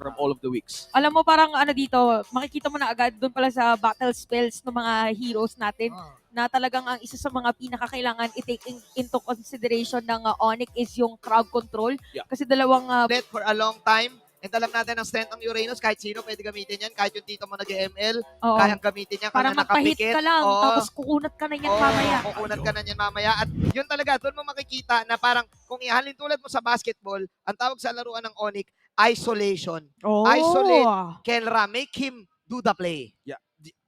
from all of the weeks. Alam mo parang ano dito, makikita mo na agad doon pala sa battle spells ng mga heroes natin na talagang ang isa sa mga pinakakailangan i-take into consideration ng Onyx is yung crowd control. Yeah. Kasi dalawang Let for a long time. And alam natin ang strength ng Uranus, kahit sino pwede gamitin yan, kahit yung tito mo nag-ML, oo, kayang gamitin yan, para kaya magpahit nakapikit. ka lang, Oo. tapos kukunat ka na yan mamaya. Kukunat ka na yan mamaya. At yun talaga, doon mo makikita na parang kung ihalin tulad mo sa basketball, ang tawag sa laruan ng Onyx, isolation. Oh. Isolate Kelra, make him do the play. Yeah.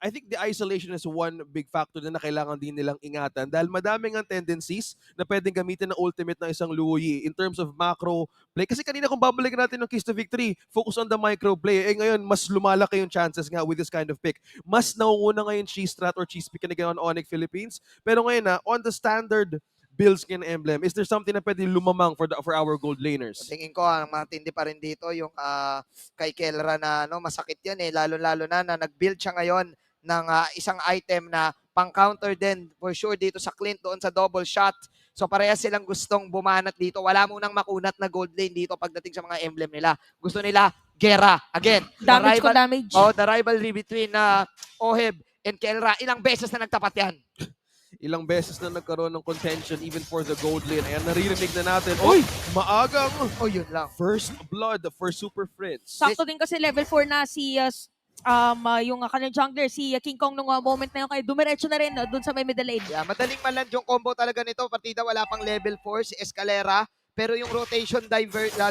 I think the isolation is one big factor na kailangan din nilang ingatan dahil madaming ang tendencies na pwedeng gamitin ng ultimate ng isang Luo Yi in terms of macro play. Kasi kanina kung babalikan natin ng Keys to Victory, focus on the micro play. Eh ngayon, mas lumalaki yung chances nga with this kind of pick. Mas nauuna ngayon cheese strat or cheese pick na ginawa ng Onyx Philippines. Pero ngayon on the standard build skin emblem, is there something na pwede lumamang for our gold laners? Tingin ko, ang matindi pa rin dito, yung kay Kelra na masakit yan lalo-lalo na nag-build siya ngayon ng isang item na pang-counter din for sure dito sa Clint doon sa double shot. So parehas silang gustong bumanat dito. Wala munang makunat na gold lane dito pagdating sa mga emblem nila. Gusto nila gera. Again, Damage ko damage. the rivalry between Oheb and Kelra. Ilang beses na nagtapat yan? Ilang beses na nagkaroon ng contention even for the gold lane. Ayan, naririnig na natin. Oy! Maagang Yun lang. first blood for Super Friends. Sakto din kasi level 4 na si yung kanyang jungler, si King Kong nung moment na yun, kaya dumiretso na rin doon sa may middle lane. Yeah, madaling maland yung combo talaga nito. Partida wala pang level 4 si Escalera. Pero yung rotation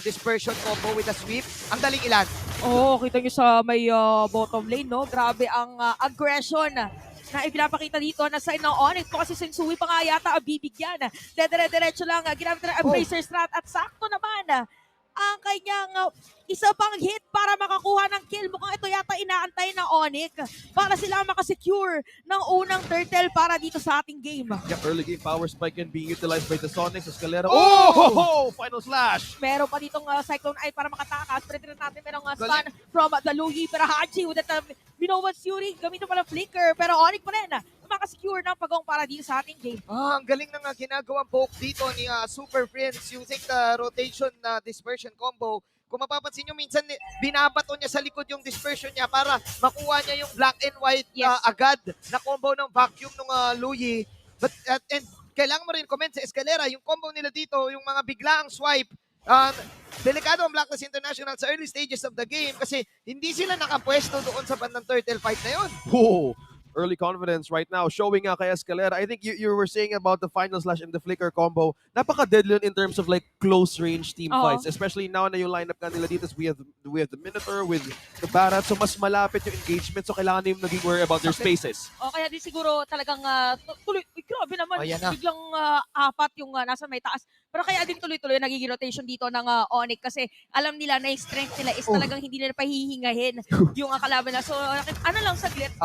dispersion combo with a sweep, ang daling ilan. Oo, kita nyo sa may bottom lane, no? Grabe ang aggression na ipinapakita dito na side ng Onyx. Ito kasi Sensui pa nga yata ang bibigyan. Dedire-diretso lang, ginamit na ang Embracer strat at sakto naman ang kanyang isa pang hit para makakuha ng kill. Mukhang ito yata inaantay ng Onyx para sila makasecure ng unang turtle para dito sa ating game. Yeah, early game power spike and being utilized by the Sonics. Escalera. Oh! Final slash! Meron pa ditong Cyclone Eye para makatakas. Pero rin natin merong stun from the Lugi. Pero Haji with that Minowan's Fury. Gamitin pala flicker. Pero Onyx pa rin makasecure ng pagong para dito sa ating game. Ang galing ng ginagawang poke dito ni Super Friends using the rotation dispersion combo. Kung mapapansin nyo, minsan binabato niya sa likod yung dispersion niya para makuha niya yung black and white agad na combo ng vacuum ng Luyi. But, and kailangan mo rin comment sa Escalera, yung combo nila dito, yung mga biglaang swipe, delikado ang Blacklist International sa early stages of the game kasi hindi sila nakapwesto doon sa bandang turtle fight na yun. Whoa! Early confidence right now showing kay Escalera. I think you were saying about the final slash and the flicker combo. Napaka-deadly in terms of like close range team fights, especially now na yung lineup nga nila dito. We have the Minotaur with the Barat, so mas malapit yung engagement, so kailangan nila naging worry about their spaces. O kaya din siguro talagang tuloy, grabe naman, biglang apat yung nasa may taas. Pero kaya din tuloy-tuloy nagiging rotation dito ng Onyx kasi alam nila na yung strength nila is talagang hindi nila pahihingahin yung kalaban na. So ano lang saglit.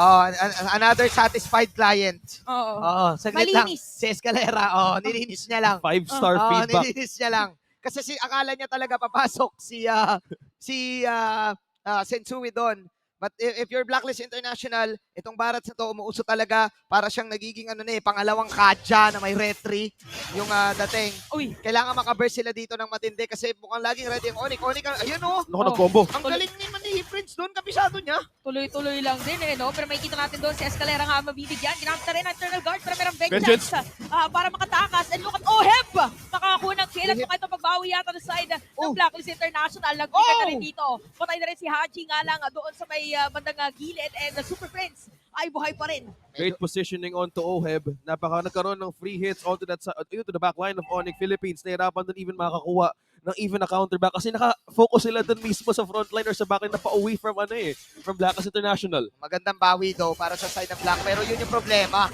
Another satisfied client. Oo. Saglit Malinis. lang. Si Escalera, nilinis niya lang. 5-star feedback. Nilinis niya lang. Kasi akala niya talaga papasok si Sensui doon. But if you're Blacklist International, itong Barat na to, umuuso talaga para siyang nagiging pangalawang kadya na may retry yung dating. Uy. Kailangan makaburst sila dito ng matindi kasi mukhang laging ready ang Onyx. Ayun Naku, nag-combo. Ang galing naman ni Prince doon, kabisado niya. Tuloy-tuloy lang din no? Pero may kita natin doon si Escalera nga mabibigyan. Ginamit na rin ang Eternal Guard pero merong vengeance para makatakas. And look at Oheb! Makakakuha ng kill at maka ito pagbawi yata sa side ng Blacklist International. Nag-pick na rin dito. Patay na rin si Haji nga lang doon sa may bandang gilid and the Super Friends ay buhay pa rin. Great positioning onto Oheb. Nagkaroon ng free hits onto that to the back line of Onyx Philippines. Nahirapan doon even makakuha ng even na counterback kasi naka-focus sila doon mismo sa frontline or sa backline na pa-away from from Blacklist International. Magandang bawi daw para sa side ng Black pero yun yung problema.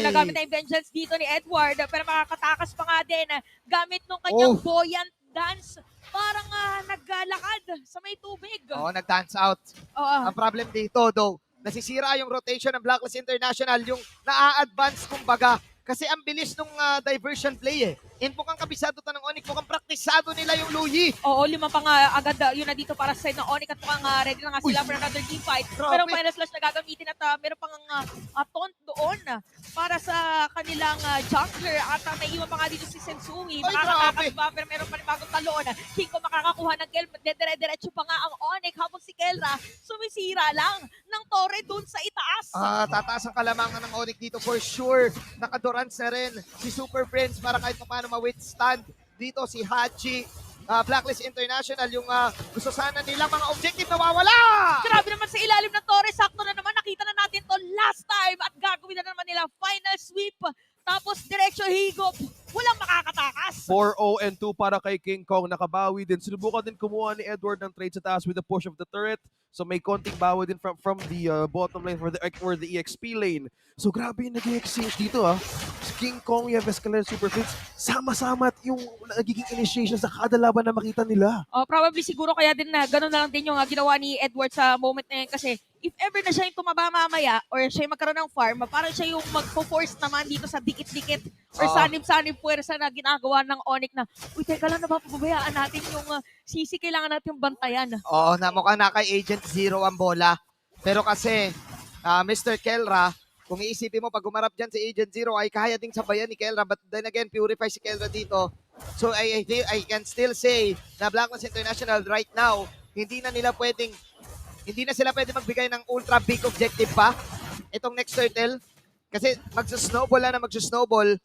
Nagamit na yung vengeance dito ni Edward pero makakatakas pa nga din gamit nung kanyang buoyant dance. Parang naglalakad sa may tubig. Nag-dance out. Ang problem dito, though, nasisira yung rotation ng Blacklist International, yung na-advance kumbaga. Kasi ang bilis nung diversion play Inpok ang kabisado ta ng Onyx. Mukhang praktisado nila yung Luyi. Oo, 5 pa nga agad yun na dito para sa side ng Onyx at mukhang ready na nga sila for another team fight. Grabe. Pero final slash na gagamitin at meron pang taunt doon para sa kanilang jungler at may iwan pa nga dito si Sensui. Ay, Makakatakas ba pero meron pa rin bagong talon. Kinko makakakuha ng kill, dire-diretso pa nga ang Onyx habang si Kelra sumisira lang ng torre doon sa itaas. Tataas ang kalamangan ng Onyx dito for sure. Nakadurance na rin si Super Friends para kahit paano ma-withstand dito si Haji. Blacklist International, yung gusto sana nilang mga objective na mawala. Grabe naman sa ilalim ng torre. Sakto na naman. Nakita na natin to last time. At gagawin na naman nila final sweep. Tapos diretso higop. Walang makakatakas. 4-0 and 2 para kay King Kong. Nakabawi din. Sinubukan din kumuha ni Edward ng trade sa taas with the push of the turret. So may konting bawi din from the bottom lane for the EXP lane. So grabe yung nag-exchange dito Si King Kong, you have Escalade, Super Fits. Sama-sama at yung nagiging initiation sa kada laban na makita nila. Probably siguro kaya din na gano'n na lang din yung ginawa ni Edward sa moment na yun. Kasi if ever na siya yung tumaba mamaya or siya yung magkaroon ng farm, parang siya yung magpo-force naman dito sa dikit-dikit or sanib-sanib puwersa na ginagawa ng Onyx na, uy, teka lang, napapabayaan natin yung sisi, kailangan natin bantayan. Oo, mukhang na kay Agent Zero ang bola. Pero kasi, Mr. Kelra, kung iisipin mo, pag umarap dyan si Agent Zero, ay kaya ding sabayan ni Kelra. But then again, purify si Kelra dito. So I can still say na Blacklist International right now, hindi na sila pwedeng magbigay ng ultra big objective pa. Itong next turtle. Kasi magsusnowball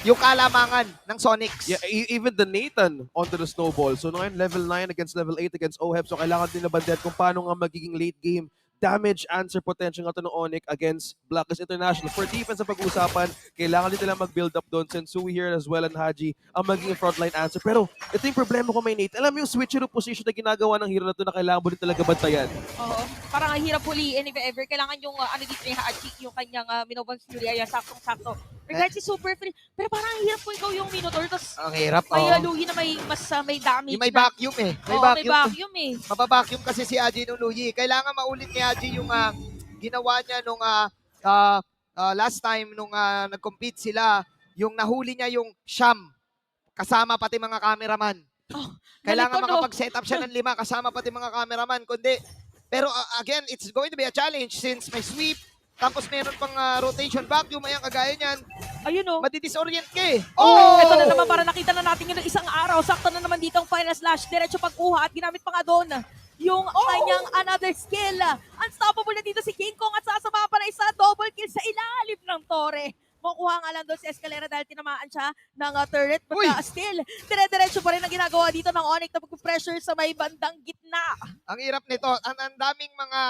yung kalamangan ng Sonics. Yeah, even the Nathan onto the snowball. So ngayon, level 9 against level 8 against OHEB. So kailangan din na bandayan kung paano nga magiging late game damage answer potential nga ito ng Onyx against Blacklist International. For defense ang pag-uusapan, kailangan din nila mag-build up doon. Sensui here as well and Haji ang magiging frontline answer. Pero ito yung problema ko may Nate. Alam mo yung switcheroo position na ginagawa ng hero na ito na kailangan mo din talaga bantayan. Oo. Parang ang hirap huliin if ever. Kailangan yung dito ni Haji, yung kanyang Minovan Fury, ay saktong-sakto. Regard si Super Free. Pero parang ang hirap po ikaw yung Minotaur. Tapos Ang hirap, may Lugi na may may damage. Yung may na. vacuum eh. May Oo, may vacuum eh. Mababacuum kasi si Haji nung Luyi. Kailangan maulit ni Haji yung ginawa niya nung last time nung nag-compete sila, yung nahuli niya yung Sham kasama pati mga cameraman. Kailangan ganito, no? makapag-set up siya ng 5 kasama pati mga cameraman. Pero again, it's going to be a challenge since may sweep, tapos meron pang rotation vacuum, ayan kagaya niyan. Ayun o. Madidisorient ka eh. Ito na naman para nakita na natin yun ng isang araw. Sakto na naman dito ang final slash. Diretso pag-uha at ginamit pa nga doon yung kanyang another skill. Unstoppable na dito si King Kong at sasama pa na isa double kill sa ilalim ng torre. Makuha nga lang doon si Escalera dahil tinamaan siya ng turret. But still, dire-diretso pa rin ang ginagawa dito ng Onyx na pag-pressure sa may bandang gitna. Ang hirap nito. Ang daming mga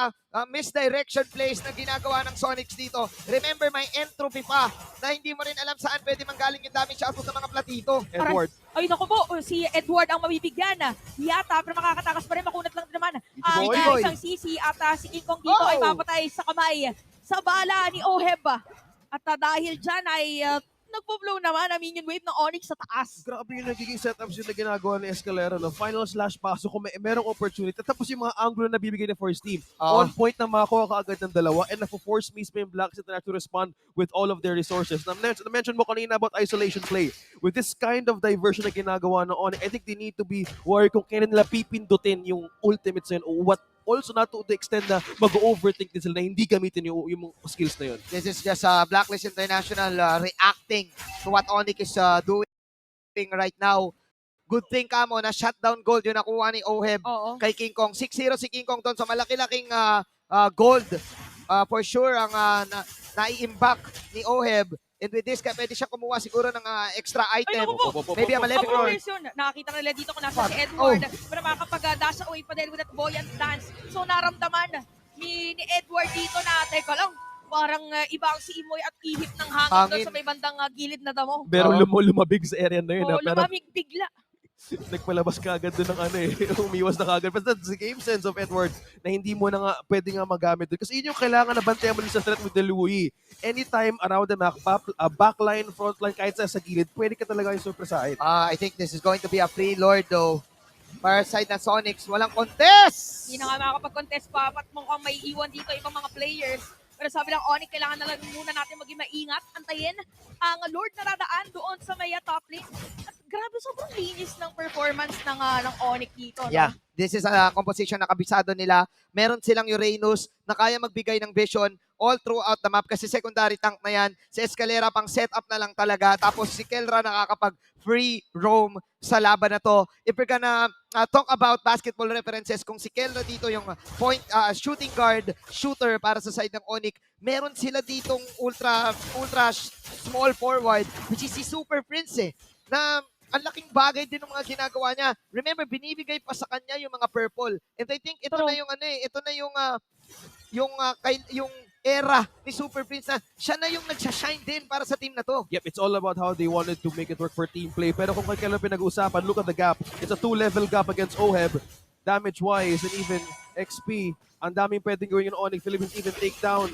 misdirection plays na ginagawa ng Sonics dito. Remember, may entropy pa na hindi mo rin alam saan pwede manggaling yung damage output sa mga platito. Edward. Ay, naku po, si Edward ang mabibigyan. Yata, pero makakatakas pa rin, makunat lang naman. Boy. Isang sisi at si King Kong dito ay papatay sa kamay sa bala ni Oheb. At dahil dyan ay nagpo-blow naman ang minion wave ng Onyx sa taas. Grabe yung nagiging setups yung na ginagawa ni Escalera. No? Final slash paso kung merong opportunity. Tapos yung mga angulo na bibigay ng first team. On point na makakuha ka agad ng dalawa and na-force mismo yung Blacks to respond with all of their resources. Na-mention mo kanina about isolation play. With this kind of diversion na ginagawa ng Onyx, I think they need to be worried kung kailan nila pipindutin yung ultimates na yun o what also not to the extent na mag-overthink din sila na hindi gamitin yung skills na yun. This is just Blacklist International reacting to what Onyx is doing right now. Good thing kamo na shutdown gold yung nakuha ni Oheb kay King Kong. 6-0 si King Kong doon. So malaki-laking gold for sure ang nai-impact ni Oheb. And with this, pwede siya kumuha siguro ng extra item. Maybe a Malefic Roar. Nakakita na nila dito kung nasa si Edward. Pero makakapag-dash away pa din with that buoyant dance. So naramdaman ni Edward dito na, teka lang, parang iba ang si Imoy at ihip ng hangin doon sa may bandang gilid na damo. Pero lumabig sa area na yun. Pero lumamig bigla. nagpalabas ka agad doon ng umiwas na kagad. But that's the game sense of Edward na hindi mo na nga pwede nga magamit doon. Kasi yun yung kailangan na bantayan mo sa threat with the Louis. Anytime around the map, backline, frontline, kahit sa gilid, pwede ka talaga yung super side. I think this is going to be a free lord though. Para side na Sonics, walang contest! Hindi na nga makakapag-contest pa at mukhang may iwan dito ibang mga players. Pero sabi ng Onyx, kailangan na lang muna natin maging maingat, antayin ang Lord na dadaan doon sa may top lane. At grabe, sobrang linis ng performance ng Onyx dito. No? Yeah, this is a composition na kabisado nila. Meron silang Uranus na kaya magbigay ng vision all throughout the map kasi secondary tank na yan. Si Escalera pang setup na lang talaga. Tapos si Kelra nakakapag free roam sa laban na to. If we're gonna talk about basketball references, kung si Kelra dito yung shooting guard, shooter para sa side ng Onyx, meron sila ditong ultra small forward which is si Super Prince na ang laking bagay din ng mga ginagawa niya. Remember, binibigay pa sa kanya yung mga purple. And I think ito True. na yung ito na yung era ni Super Prince na siya na yung nagsashine din para sa team na to. Yep, it's all about how they wanted to make it work for team play. Pero kung kailan pinag-uusapan, look at the gap. It's a 2-level gap against OHEB. Damage-wise and even XP. Ang daming pwedeng gawin yung Onyx. Philippines even take down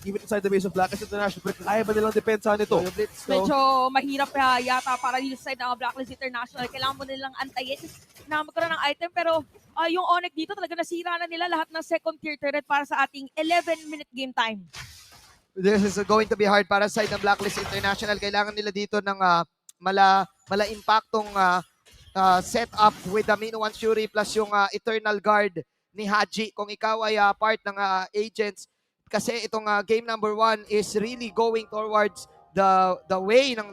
even inside the base of Blacklist International. Pero kaya ba nilang depensahan ito? Medyo mahirap yata para dito sa side ng Blacklist International. Kailangan mo nilang antayin na magkaroon ng item. Pero yung Onyx dito talaga nasira na nila lahat ng second tier turret para sa ating 11-minute game time. This is going to be hard para sa side ng Blacklist International. Kailangan nila dito ng mala-impactong setup with the Minuan Fury plus yung Eternal Guard ni Haji. Kung ikaw ay part ng agents, kasi itong game number 1 is really going towards the way ng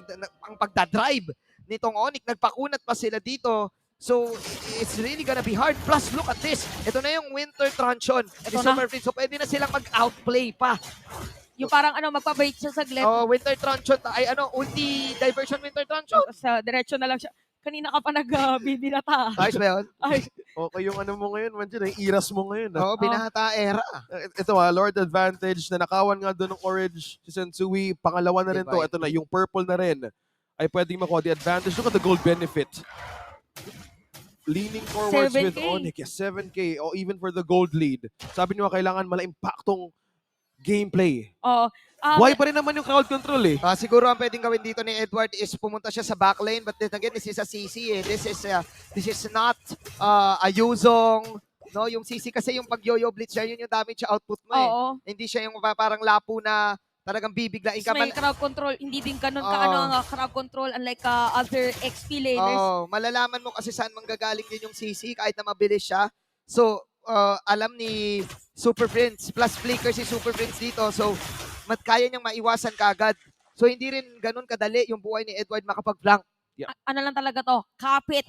ang pagdadrive nitong Onyx. Nagpakunat pa sila dito. So, it's really gonna be hard. Plus, look at this. Ito na yung Winter Truncheon. Ito na. Super Prince. So, pwede na silang mag-outplay pa. Yung parang magpa-bait siya saglit. Oh, Winter Truncheon. Ay, ulti diversion Winter Truncheon. Tapos diretso na lang siya. Kanina ka pa nagbibinata. Ayos ba yun? Ay, Okay, yung ano mo ngayon, Manjun, yung iras mo ngayon. Oo, binata era. Ito Lord Advantage na nakawan nga doon ng Orange si Sensui. Pangalawa na rin to. Divine. Ito na, yung purple na rin ay pwedeng makuha the advantage. Look at the gold benefit. Leaning forwards 7K. with Onyx. Yes, 7K. O even for the gold lead. Sabi niyo kailangan mala-impactong gameplay. oh, Why pa rin naman yung crowd control eh. Siguro ang pwedeng gawin dito ni Edward is pumunta siya sa back lane, but then again, this is a CC eh. This is not a Yuzong. No, yung CC kasi yung pag-yo-yo blitz siya, yun yung damage output mo eh. oo. Hindi siya yung parang lapo na talagang bibiglain ka. May crowd control, hindi din ganun ka ang crowd control unlike other XP laners. Malalaman mo kasi saan manggagaling din yung CC kahit na mabilis siya. So, alam ni Super Prince, plus flicker si Super Prince dito. So, kaya niyang maiwasan kagad. So, hindi rin ganun kadali yung buhay ni Edward makapag-blank. Ano lang talaga to? Kapit.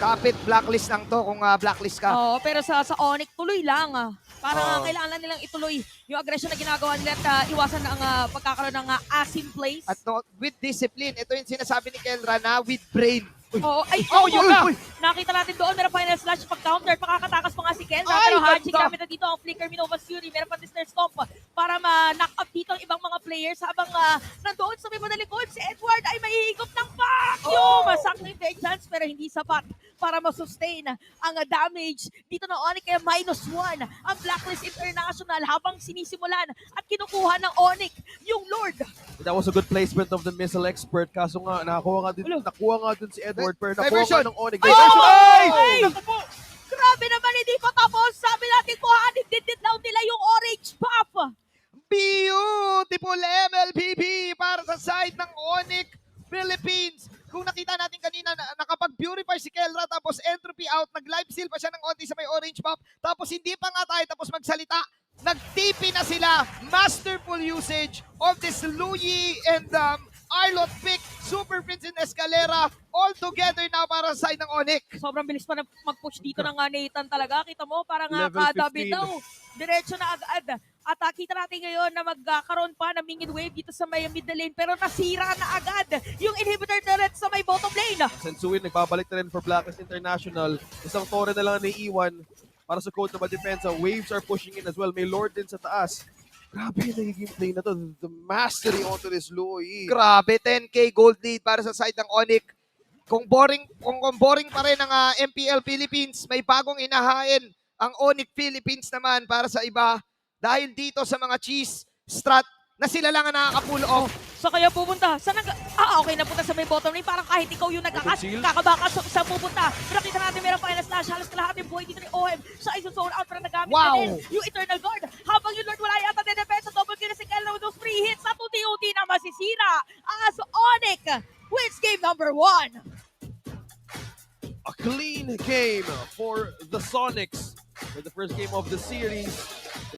Kapit blacklist lang to kung blacklist ka. Oo, pero sa Onyx, tuloy lang. Parang Oo. kailangan lang nilang ituloy yung aggression na ginagawa nila at iwasan ang pagkakaroon ng asim plays. At with discipline, ito yung sinasabi ni Kelra na with brain. Oo, ay, yun na! Nakita natin doon, meron final slash pag-counter, pakakatakas pa nga si Kenza. Ay, Pero Haji, ganda! gamit na dito ang flicker, Minova's Fury, meron pa Disney Stomp para ma-knock up dito ang ibang mga players habang nandoon sa may madalikod, si Edward ay mahihigop ng vacuum! Masakit yung chance pero hindi sapat para ma-sustain ang damage dito na Onyx, kaya -1 ang Blacklist International habang sinisimulan at kinukuha ng Onyx yung Lord. That was a good placement of the missile expert. Kaso nga, nakuha nga din si Edward. Pero nakuha Diversion! nga ng Onyx. Ay! Diversion! Ay! Naku po! Grabe naman, hindi pa tapos. Sabi natin kuhanin din daw nila yung orange buff. Beautiful MLPP para sa side ng Onyx Philippines. Kung nakita natin kanina, nakapag-purify si Kelra tapos entropy out, nag-live steal pa siya ng onti sa may orange buff. Tapos hindi pa nga tayo tapos magsalita. Nag-TP na sila. Masterful usage of this Louie and Arlot pick, Super Prince and Escalera all together now para sa side ng Onyx. Sobrang bilis pa na mag-push dito ng Nathan talaga. Kita mo, parang Level kada 15. bitaw. Diretso na agad. At kita natin ngayon na magkaroon pa ng minion wave dito sa may middle lane. Pero nasira na agad yung inhibitor turret sa may bottom lane. Sensui nagbabalik na rin for Blacklist International. Isang tore na lang naiiwan para sa code na ma-defensa. Waves are pushing in as well. May Lord din sa taas. Grabe yung nagiging play na to. The mastery onto this Louie. Grabe, 10k gold lead para sa side ng Onyx. Kung boring pa rin ang MPL Philippines, may bagong inahain ang Onyx Philippines naman para sa iba. Dahil dito sa mga cheese strat na sila lang ang nakaka-pull off. So kaya pupunta. Saan okay na punta sa may bottom lane. Parang kahit ikaw yung nagkakas, Conceal. kakabakas sa pupunta. Pero kita natin meron final slash. Halos kalahating buhay dito ni OM. Siya ay zone out pero nagamit Wow. na din yung Eternal Guard. Habang yung Lord wala yata din defense. Double kill nasisira as Onyx wins game number 1. A clean game for the Sonics for the first game of the series.